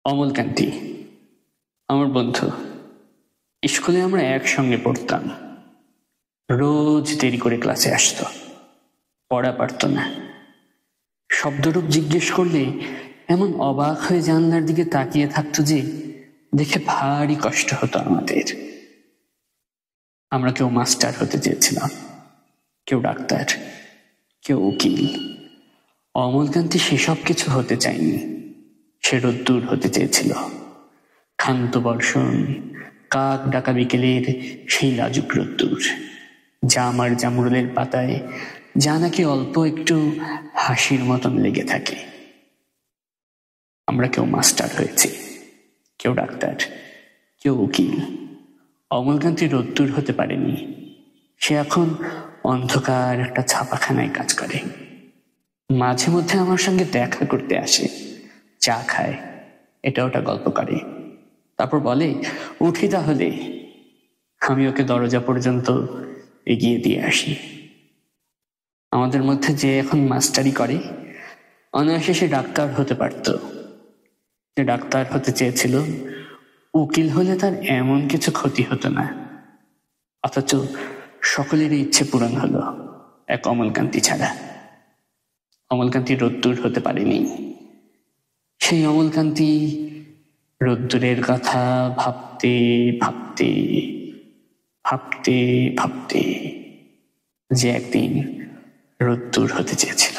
অমলকান্তি আমার বন্ধু। স্কুলে আমরা একসঙ্গে পড়তাম। রোজ দেরি করে ক্লাসে আসতো, পড়া পারত না। শব্দরূপ জিজ্ঞেস করলে এমন অবাক হয়ে জানলার দিকে তাকিয়ে থাকতো যে দেখে ভারী কষ্ট হতো আমাদের। আমরা কেউ মাস্টার হতে চেয়েছিলাম, কেউ ডাক্তার, কেউ উকিল। অমলকান্তি সেসব কিছু হতে চায়নি। সে রোদ্দুর হতে চেয়েছিল। ক্ষান্ত বর্ষণ, কাক ডাকা বিকেলের সেই লাজুক রোদ্দুর, জাম আর জামরুলের পাতায় যা নাকি অল্প একটু হাসির মতন লেগে থাকে। আমরা কেউ মাস্টার হয়েছি, কেউ ডাক্তার, কেউ উকিল। অমলকান্তি রোদ্দুর হতে পারেনি। সে এখন অন্ধকার একটা ছাপাখানায় কাজ করে। মাঝে মধ্যে আমার সঙ্গে দেখা করতে আসে, চা খায়, এটা ওটা গল্প করে, তারপর বলে উঠি তাহলে। আমি ওকে দরজা পর্যন্ত এগিয়ে দিয়ে আসি। আমাদের মধ্যে যে এখন মাস্টারি করে, অনায়াসে সে ডাক্তার হতে পারত। যে ডাক্তার হতে চেয়েছিল, উকিল হলে তার এমন কিছু ক্ষতি হতো না। অথচ সকলেরই ইচ্ছে পূরণ হলো, এক অমলকান্তি ছাড়া। অমলকান্তি রোদ্দুর হতে পারেনি। সেই অমলকান্তি রোদ্দুরের কথা ভাবতে ভাবতে ভাবতে ভাবতে যে একদিন রোদ্দুর হতে চেয়েছিল।